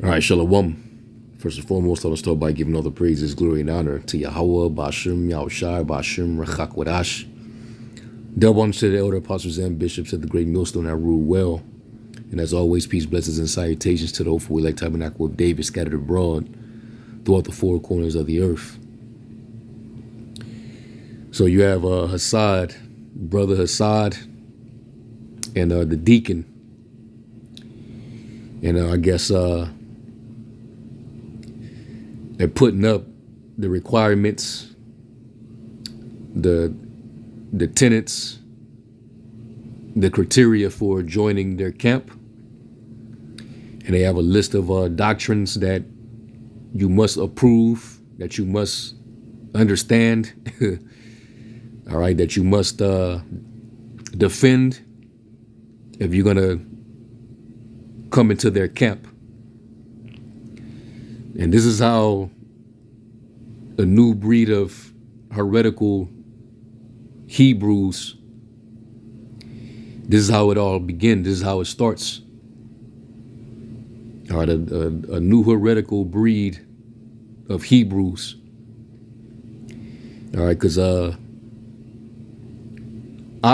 All right, Shalom. First and foremost, I will start by giving all the praises, glory, and honor to Yahweh, Bashim, Yahushai, Bashim, Rechak, Wadash. Double honor to the elder apostles and bishops of the great millstone that rule well. And as always, peace, blessings, and salutations to the hopeful elect tabernacle of David scattered abroad throughout the four corners of the earth. So you have Hassad, brother Hassad, and the deacon. And I guess they're putting up the requirements, the tenets, the criteria for joining their camp. And they have a list of doctrines that you must approve, that you must understand, all right, that you must defend if you're going to come into their camp. And this is how a new breed of heretical Hebrews, this is how it all begins. This is how it starts. All right, a new heretical breed of Hebrews. All right, because I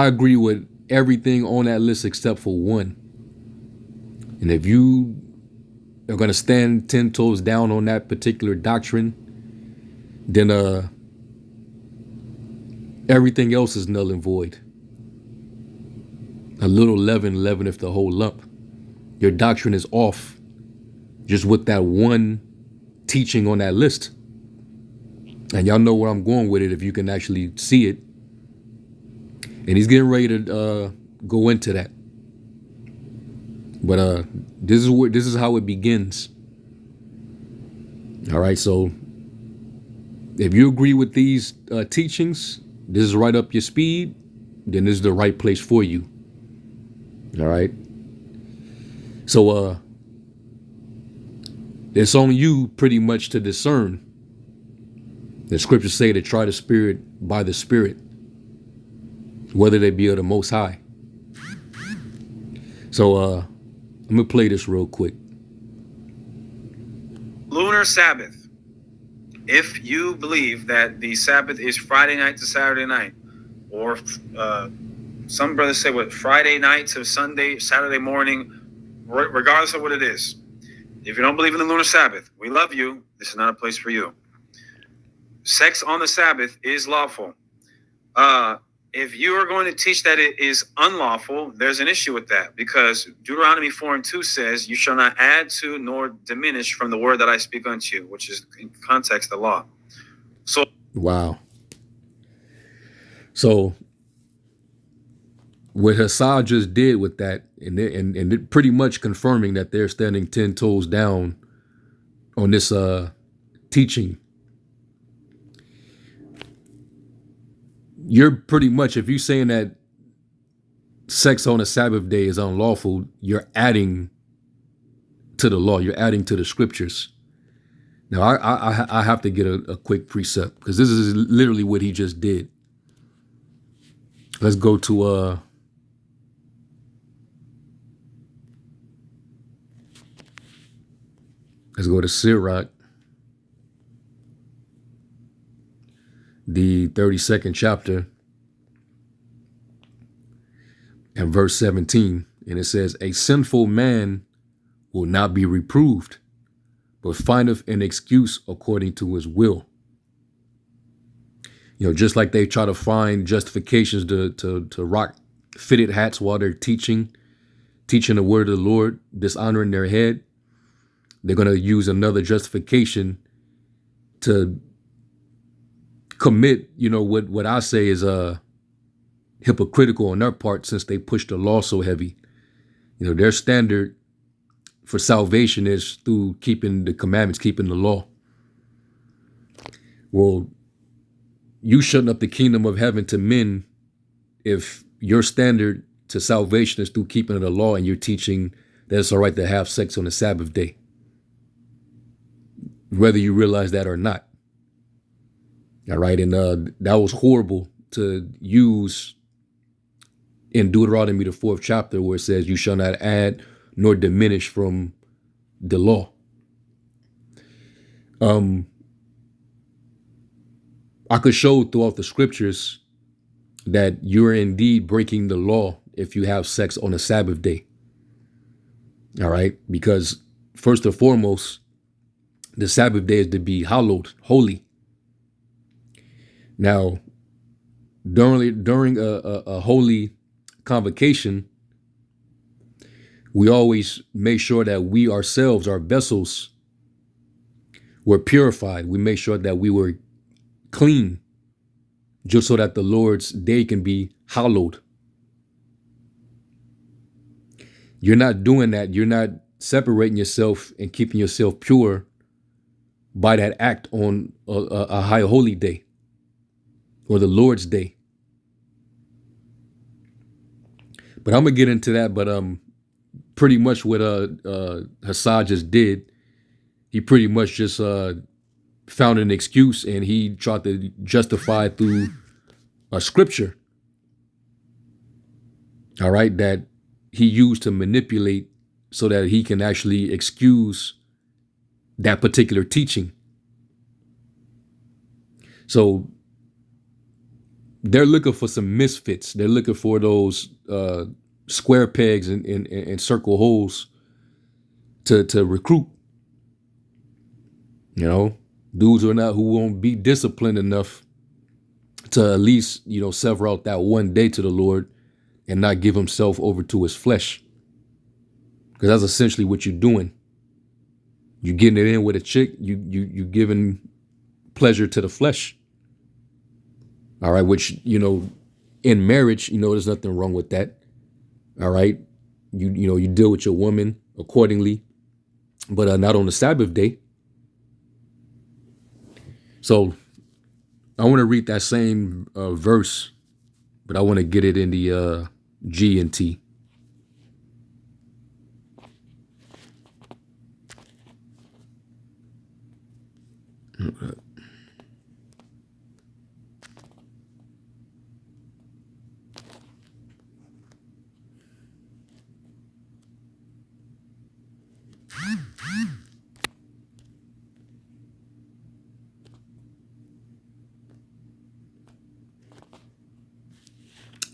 agree with everything on that list except for one. And if you are going to stand 10 toes down on that particular doctrine, then everything else is null and void. A little leaven leaveneth the whole lump. Your doctrine is off just with that one teaching on that list. And y'all know where I'm going with it if you can actually see it. And he's getting ready to go into that. But this is how it begins. All right, so if you agree with these teachings, this is right up your speed, then this is the right place for you. All right. So it's on you pretty much to discern. The scriptures say to try the spirit by the spirit, whether they be of the Most High. So I'm going to play this real quick. Lunar Sabbath. If you believe that the Sabbath is Friday night to Saturday night, or some brothers say what, Friday night to Sunday, Saturday morning, regardless of what it is. If you don't believe in the lunar Sabbath, we love you. This is not a place for you. Sex on the Sabbath is lawful. If you are going to teach that it is unlawful, there's an issue with that, because Deuteronomy 4:2 says, you shall not add to nor diminish from the word that I speak unto you, which is in context the law. So wow. So what Hassad just did with that, and it pretty much confirming that they're standing 10 toes down on this teaching. You're pretty much, if you're saying that sex on a Sabbath day is unlawful, you're adding to the law. You're adding to the scriptures. Now, I have to get a quick precept, because this is literally what he just did. Let's go to Sirach, the 32nd chapter, and verse 17. And it says, a sinful man will not be reproved, but findeth an excuse according to his will. You know, just like they try to find justifications to rock fitted hats while they're teaching the word of the Lord, dishonoring their head, they're going to use another justification to commit, you know, what I say is hypocritical on their part, since they push the law so heavy. You know, their standard for salvation is through keeping the commandments, keeping the law. Well, you shutting up the kingdom of heaven to men if your standard to salvation is through keeping the law, and you're teaching that it's all right to have sex on the Sabbath day, whether you realize that or not. All right, and that was horrible to use in Deuteronomy, the 4th chapter, where it says, you shall not add nor diminish from the law. Um, I could show throughout the scriptures that you're indeed breaking the law if you have sex on a Sabbath day. All right. Because first and foremost, the Sabbath day is to be hallowed, holy. Now, during a holy convocation, we always make sure that we ourselves, our vessels, were purified. We make sure that we were clean, just so that the Lord's day can be hallowed. You're not doing that. You're not separating yourself and keeping yourself pure by that act on a high holy day or the Lord's day. But I'm gonna get into that. But pretty much what Hassad just did, he pretty much just found an excuse and he tried to justify through a scripture. All right, that he used to manipulate so that he can actually excuse that particular teaching. So they're looking for some misfits. They're looking for those square pegs and circle holes to recruit. You know, dudes who won't be disciplined enough to at least, sever out that one day to the Lord and not give himself over to his flesh. Because that's essentially what you're doing. You're getting it in with a chick, you giving pleasure to the flesh. All right, which, in marriage, there's nothing wrong with that. All right. You deal with your woman accordingly, but not on the Sabbath day. So I want to read that same verse, but I want to get it in the G and T.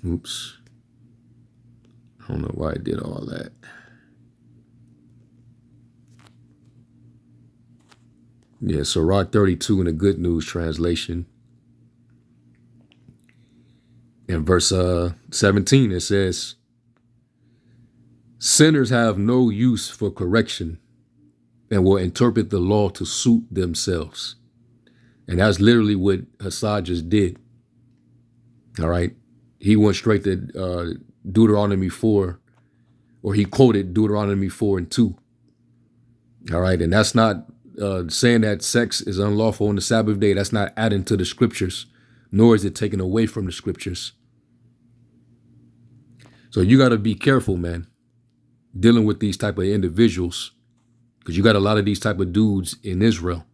Oops. I don't know why I did all that. Yeah, so Rod 32 in the Good News translation. In verse 17, it says, sinners have no use for correction and will interpret the law to suit themselves. And that's literally what Hassad just did. All right. He went straight to Deuteronomy 4, or he quoted Deuteronomy 4 and 2. All right. And that's not saying that sex is unlawful on the Sabbath day. That's not adding to the scriptures, nor is it taken away from the scriptures. So you got to be careful, man, dealing with these type of individuals, because you got a lot of these type of dudes in Israel.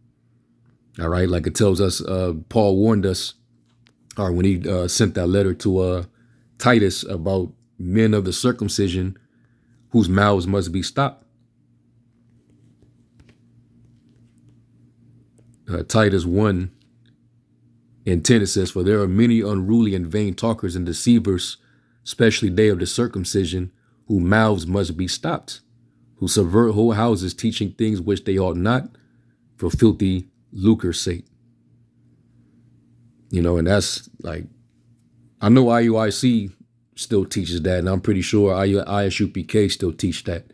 All right. Like it tells us, Paul warned us, or when he sent that letter to Titus about men of the circumcision whose mouths must be stopped. Titus 1 and 10, it says, for there are many unruly and vain talkers and deceivers, especially they of the circumcision, whose mouths must be stopped, who subvert whole houses, teaching things which they ought not, for filthy lucre's sake. And that's like, I know IUIC still teaches that, and I'm pretty sure ISUPK still teach that.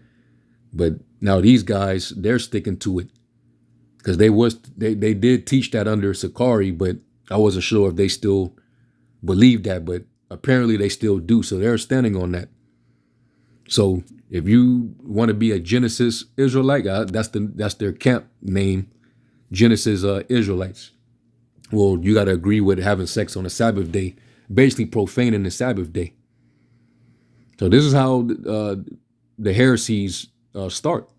But now these guys, they're sticking to it, because they did teach that under Sakari, but I wasn't sure if they still believe that, but apparently they still do. So they're standing on that. So if you want to be a Genesis Israelite, that's their camp name, Genesis Israelites. Well, you got to agree with having sex on a Sabbath day, basically profaning the Sabbath day. So this is how the heresies start.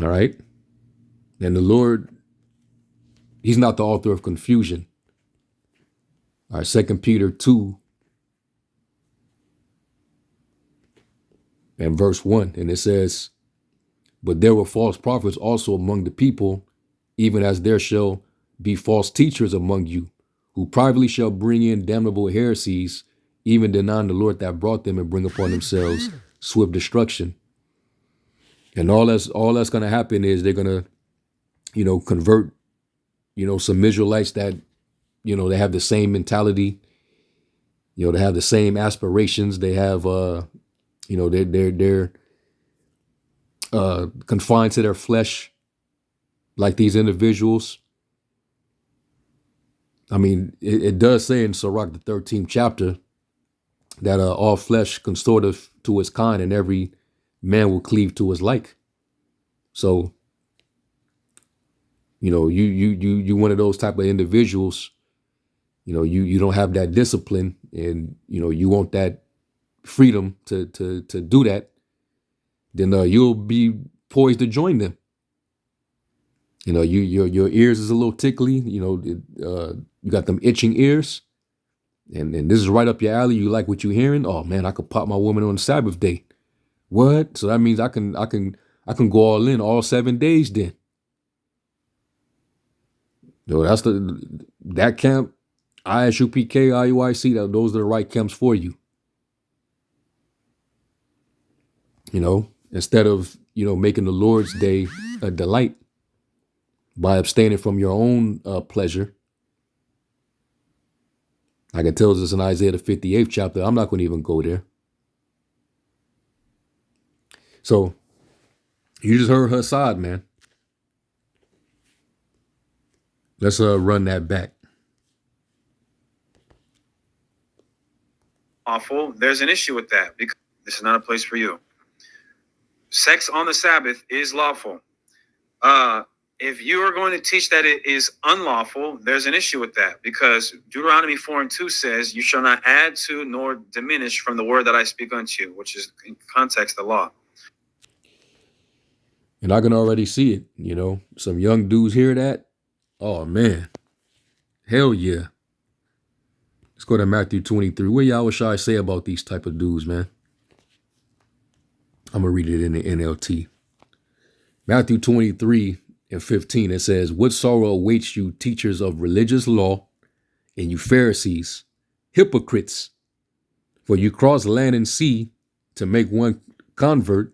All right. And the Lord, he's not the author of confusion. All right, 2 Peter 2 and verse 1. And it says, but there were false prophets also among the people, even as there shall be false teachers among you, who privately shall bring in damnable heresies, even denying the Lord that brought them, and bring upon themselves swift destruction. And all that's gonna happen is they're gonna, convert, some Israelites that, they have the same mentality, they have the same aspirations, they have they're confined to their flesh like these individuals. I mean, it does say in Sirach, the 13th chapter, that all flesh consorteth to his kind, and every man will cleave to his like. So, you one of those type of individuals. You don't have that discipline, and you want that freedom to do that. Then you'll be poised to join them. Your ears is a little tickly. You got them itching ears, and this is right up your alley. You like what you're hearing? Oh man, I could pop my woman on the Sabbath day. What? So that means I can go all in all 7 days then. That's that camp, ISUPK, IUIC, those are the right camps for you. Instead of, making the Lord's day a delight by abstaining from your own pleasure. Like it tells us in Isaiah the 58th chapter. I'm not going to even go there. So you just heard her side, man. Let's run that back. Lawful, there's an issue with that because this is not a place for you. Sex on the Sabbath is lawful. If you are going to teach that it is unlawful, there's an issue with that because Deuteronomy 4:2 says, you shall not add to nor diminish from the word that I speak unto you, which is in context the law. And I can already see it, some young dudes hear that. Oh man, hell yeah. Let's go to Matthew 23. What y'all should I say about these type of dudes, man? I'm going to read it in the NLT. Matthew 23:15, it says, what sorrow awaits you, teachers of religious law, and you Pharisees, hypocrites, for you cross land and sea to make one convert,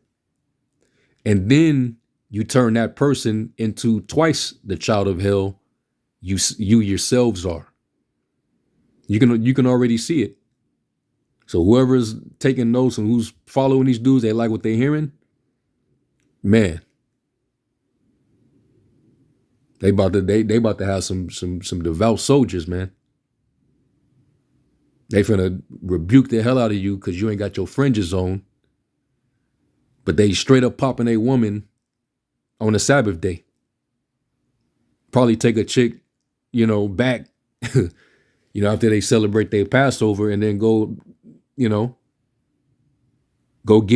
and then you turn that person into twice the child of hell you yourselves are. You can already see it. So whoever's taking notes and who's following these dudes, they like what they're hearing. Man, they about to have some devout soldiers, man. They finna rebuke the hell out of you because you ain't got your fringes on. But they straight up popping a woman on a Sabbath day. Probably take a chick, back, after they celebrate their Passover, and then go get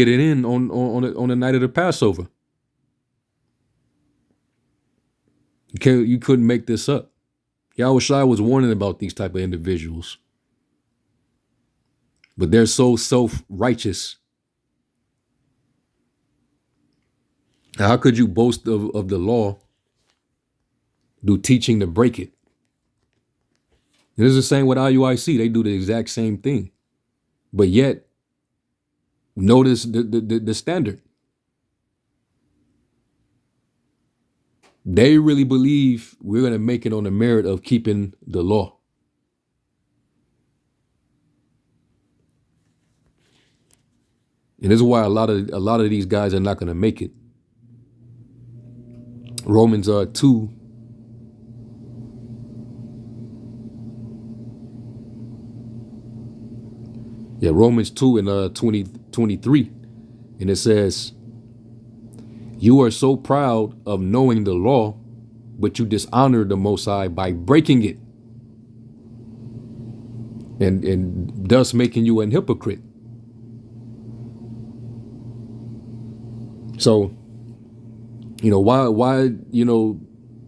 it in on the night of the Passover. You couldn't make this up. Yahushua was warning about these type of individuals. But they're so self-righteous. How could you boast of the law, do teaching to break it? And it's the same with IUIC. They do the exact same thing. But yet, notice the standard. They really believe we're going to make it on the merit of keeping the law. And this is why a lot of these guys are not going to make it. Romans 2. Yeah, Romans 2 and 23. And it says, you are so proud of knowing the law, but you dishonor the Most High by breaking it, and thus making you an hypocrite. So, why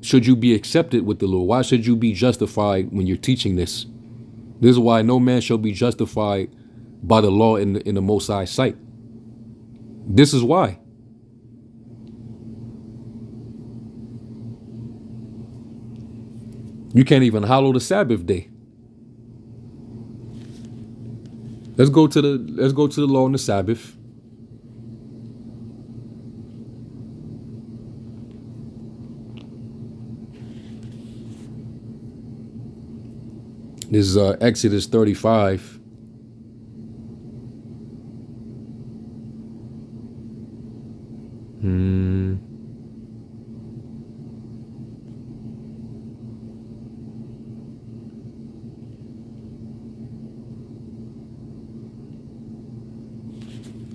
should you be accepted with the Lord? Why should you be justified when you're teaching this? This is why no man shall be justified by the law in the Most High's sight. This is why. You can't even hallow the Sabbath day. Let's go to the law on the Sabbath. This is Exodus 35.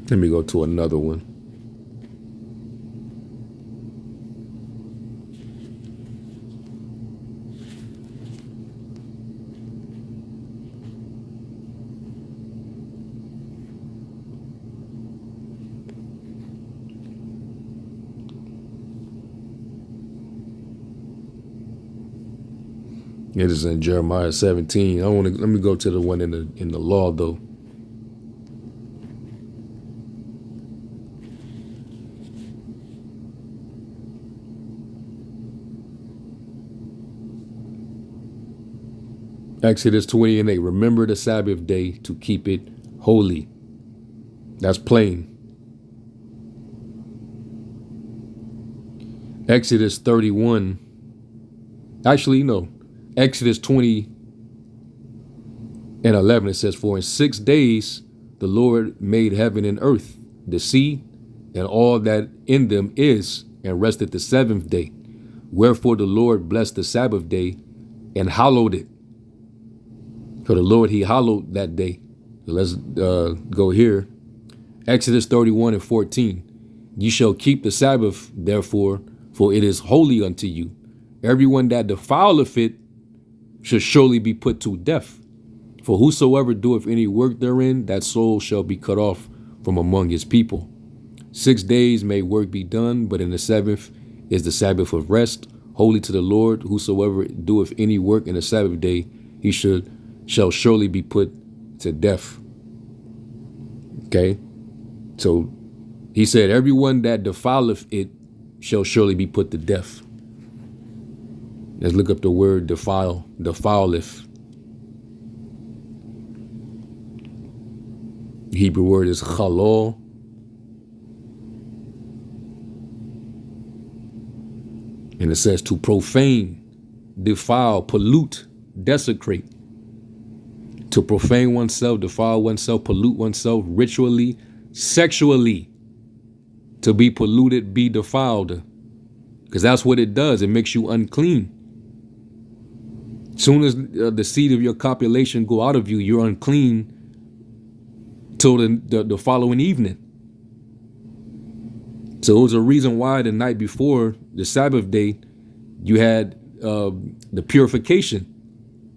Let me go to another one. It is in Jeremiah 17. Let me go to the one in the law though. Exodus 20:8. Remember the Sabbath day to keep it holy. That's plain. Exodus 31. Actually, no. Exodus 20:11. It says, for in 6 days the Lord made heaven and earth, the sea, and all that in them is, and rested the seventh day. Wherefore the Lord blessed the Sabbath day and hallowed it. For the Lord, he hallowed that day. So let's go here. Exodus 31:14. Ye shall keep the Sabbath, therefore, for it is holy unto you. Everyone that defileth it shall surely be put to death. For whosoever doeth any work therein, that soul shall be cut off from among his people. 6 days may work be done, but in the seventh is the Sabbath of rest, holy to the Lord. Whosoever doeth any work in the Sabbath day, he shall surely be put to death. Okay, so he said, everyone that defileth it shall surely be put to death. Let's look up the word defileth. The Hebrew word is halal. And it says to profane, defile, pollute, desecrate. To profane oneself, defile oneself, pollute oneself ritually, sexually. To be polluted, be defiled. Because that's what it does. It makes you unclean. Soon as the seed of your copulation go out of you, you're unclean till the following evening. So it was a reason why the night before the Sabbath day, you had the purification.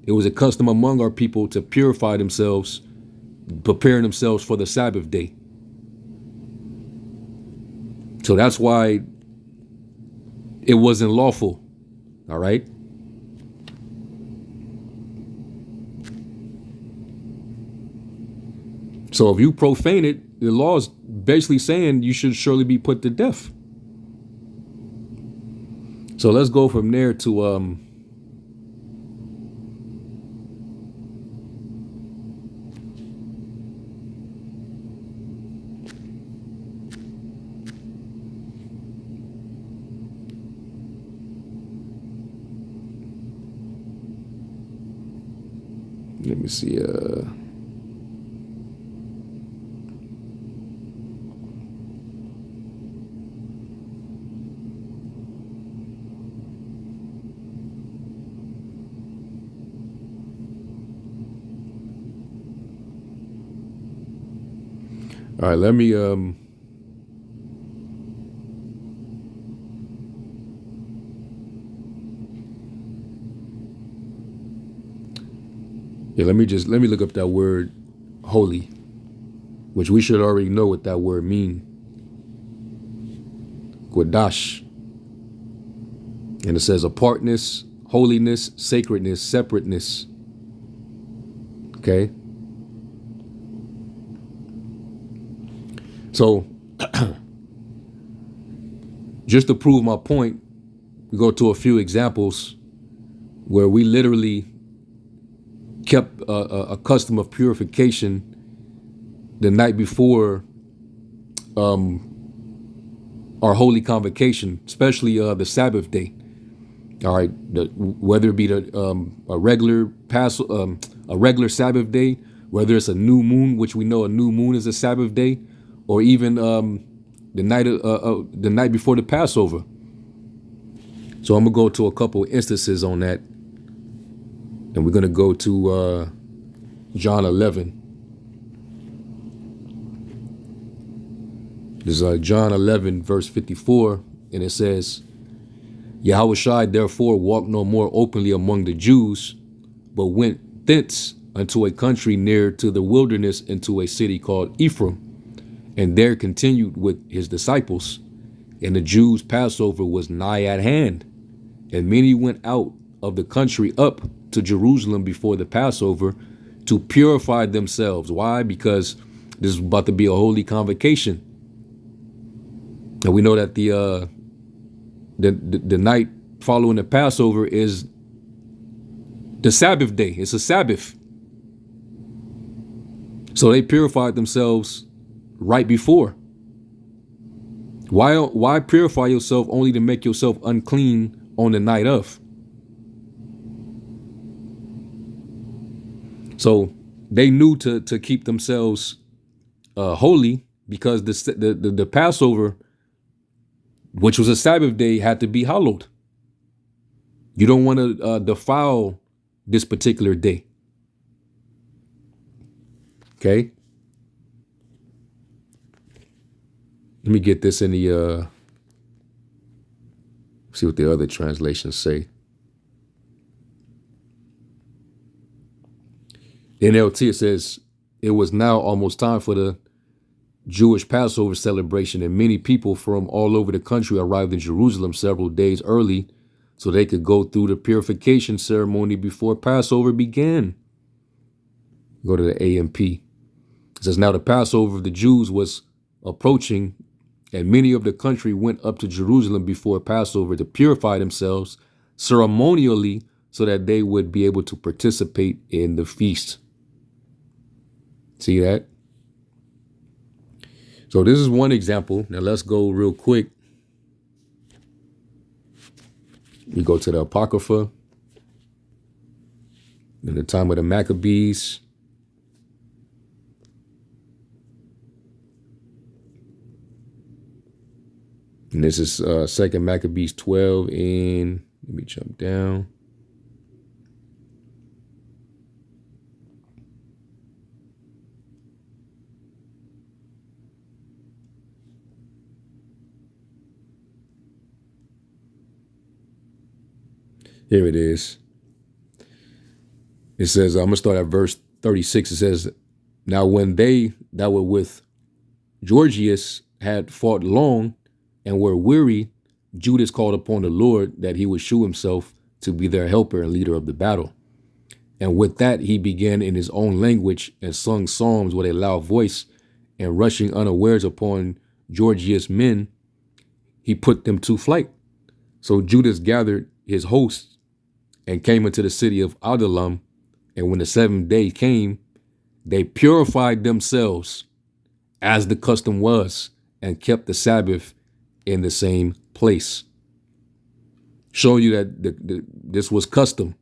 It was a custom among our people to purify themselves, preparing themselves for the Sabbath day. So that's why it wasn't lawful. All right. So if you profane it, the law is basically saying you should surely be put to death. So let's go from there to let me see. All right, let me let me look up that word holy, which we should already know what that word means. Quadash. And it says apartness, holiness, sacredness, separateness. Okay. So just to prove my point, we go to a few examples where we literally kept a custom of purification the night before our holy convocation, especially the Sabbath day. All right, whether it be a regular Sabbath day, whether it's a new moon, which we know a new moon is a Sabbath day, or even the night before the Passover. So I'm gonna go to a couple instances on that, and we're gonna go to John 11. This is John 11, verse 54, and it says, Yahushua therefore walked no more openly among the Jews, but went thence unto a country near to the wilderness, into a city called Ephraim, and there continued with his disciples. And the Jews' Passover was nigh at hand, and many went out of the country up to Jerusalem before the Passover to purify themselves. Why? Because this is about to be a holy convocation. And we know that the night following the Passover is the Sabbath day. It's a Sabbath. So they purified themselves right before. Why purify yourself only to make yourself unclean on the night of? So they knew to keep themselves holy, because the Passover, which was a Sabbath day, had to be hallowed. You don't want to defile this particular day. Okay. Let me get this in the, see what the other translations say. NLT, it says, it was now almost time for the Jewish Passover celebration, and many people from all over the country arrived in Jerusalem several days early so they could go through the purification ceremony before Passover began. Go to the AMP. It says, now the Passover of the Jews was approaching, and many of the country went up to Jerusalem before Passover to purify themselves ceremonially so that they would be able to participate in the feast. See that? So this is one example. Now let's go real quick. We go to the Apocrypha in the time of the Maccabees. And this is 2 Maccabees 12, and let me jump down. Here it is. It says, I'm going to start at verse 36. It says, now when they that were with Georgius had fought long and were weary, Judas called upon the Lord that he would shew himself to be their helper and leader of the battle. And with that, he began in his own language and sung psalms with a loud voice, and rushing unawares upon Georgius' men, he put them to flight. So Judas gathered his hosts and came into the city of Adullam. And when the seventh day came, they purified themselves as the custom was, and kept the Sabbath in the same place. Showing you that this was custom.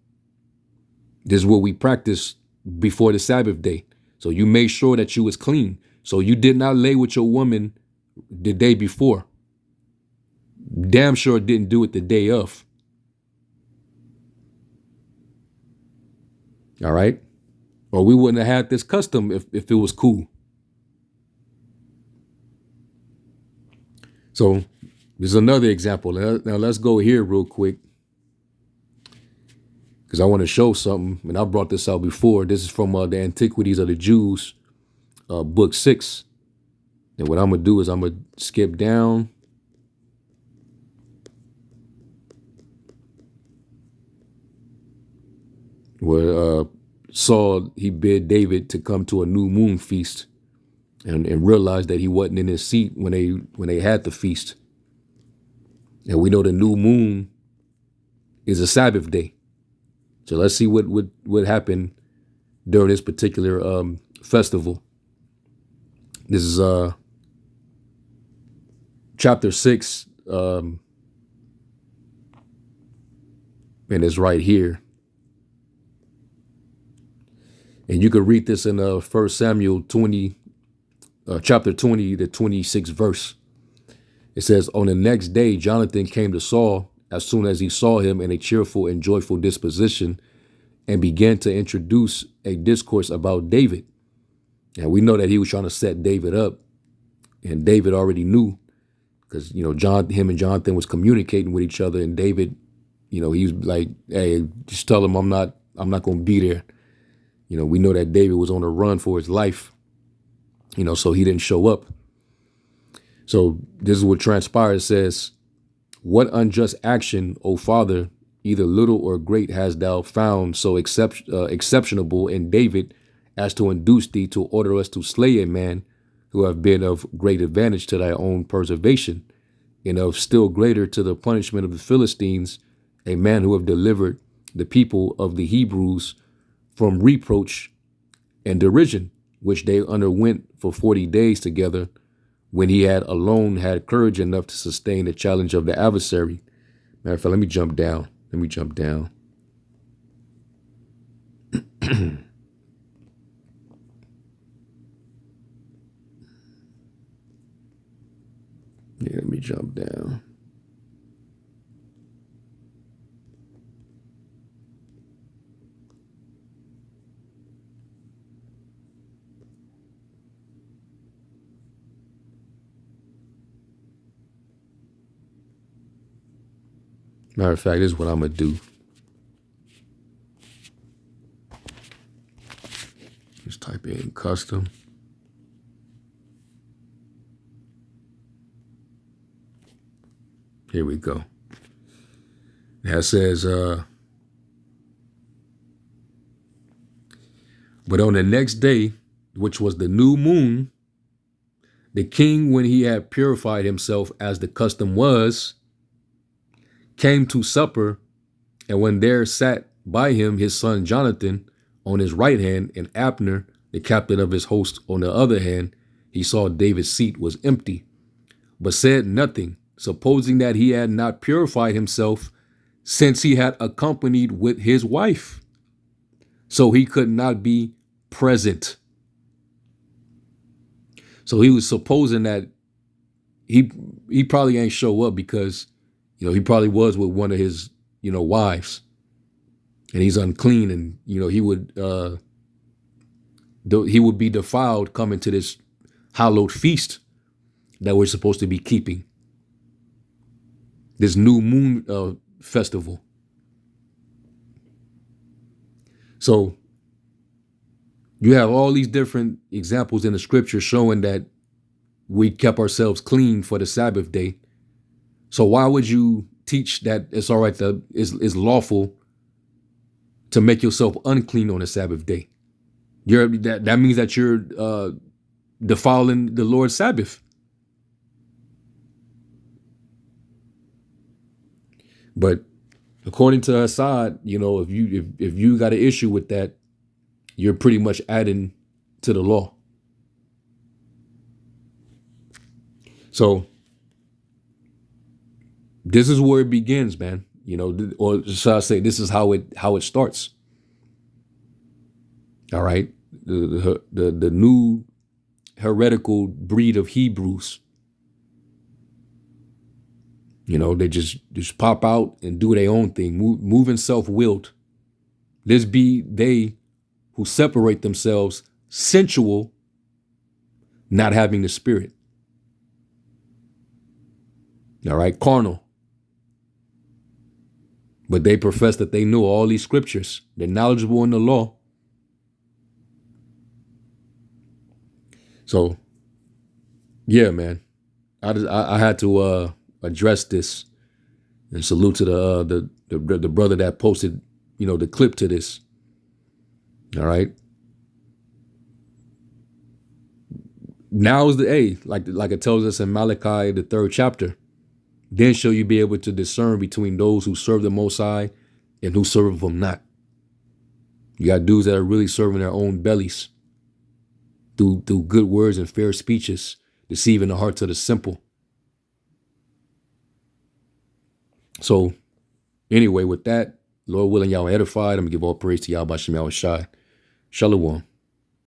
This is what we practiced before the Sabbath day. So you made sure that you was clean. So you did not lay with your woman the day before. Damn sure didn't do it the day of. All right. Or we wouldn't have had this custom if it was cool. So this is another example. Now let's go here real quick, because I want to show something. And I brought this out before. This is from the Antiquities of the Jews, book 6. And what I'm going to do is I'm going to skip down. Where Saul, he bid David to come to a new moon feast, and realized that he wasn't in his seat when they had the feast. And we know the new moon is a Sabbath day. So let's see what happened during this particular festival. This is chapter 6, and it's right here. And you can read this in 1 Samuel 20, chapter 20, the 26th verse. It says, on the next day, Jonathan came to Saul as soon as he saw him in a cheerful and joyful disposition, and began to introduce a discourse about David. And we know that he was trying to set David up, and David already knew, because him and Jonathan was communicating with each other, and David, he was like, hey, just tell him I'm not going to be there. We know that David was on a run for his life, so he didn't show up. So this is what transpired. It says, what unjust action, O Father, either little or great, has thou found so exceptionable in David as to induce thee to order us to slay a man who have been of great advantage to thy own preservation, and of still greater to the punishment of the Philistines, a man who have delivered the people of the Hebrews from reproach and derision, which they underwent for 40 days together, when he had alone had courage enough to sustain the challenge of the adversary. Matter of fact, let me jump down. Yeah, let me jump down. Matter of fact, this is what I'm going to do. Just type in custom. Here we go. That says, but on the next day, which was the new moon, the king, when he had purified himself as the custom was, came to supper, and when there sat by him his son Jonathan on his right hand, and Abner, the captain of his host, on the other hand, he saw David's seat was empty, but said nothing, supposing that he had not purified himself, since he had accompanied with his wife. So he could not be present. So he was supposing that he probably ain't show up because, he probably was with one of his, wives, and he's unclean, and, he would be defiled coming to this hallowed feast that we're supposed to be keeping. This new moon festival. So you have all these different examples in the scripture showing that we kept ourselves clean for the Sabbath day. So why would you teach that it's all right it's lawful to make yourself unclean on the Sabbath day? That means that you're defiling the Lord's Sabbath. But according to Assad, if you got an issue with that, you're pretty much adding to the law. So this is where it begins, man. Or should I say, this is how it starts. All right, the new heretical breed of Hebrews. They just pop out and do their own thing, moving self-willed. This be they who separate themselves sensual, not having the spirit. All right, carnal. But they profess that they know all these scriptures. They're knowledgeable in the law. So, yeah, man, I had to address this, and salute to the brother that posted, the clip to this. All right. Now is the like it tells us in Malachi, the 3rd chapter. Then shall you be able to discern between those who serve the Most High and who serve him not. You got dudes that are really serving their own bellies through good words and fair speeches, deceiving the hearts of the simple. So anyway, with that, Lord willing, y'all edified. I'm going to give all praise to y'all by Shem Shai. Shalom.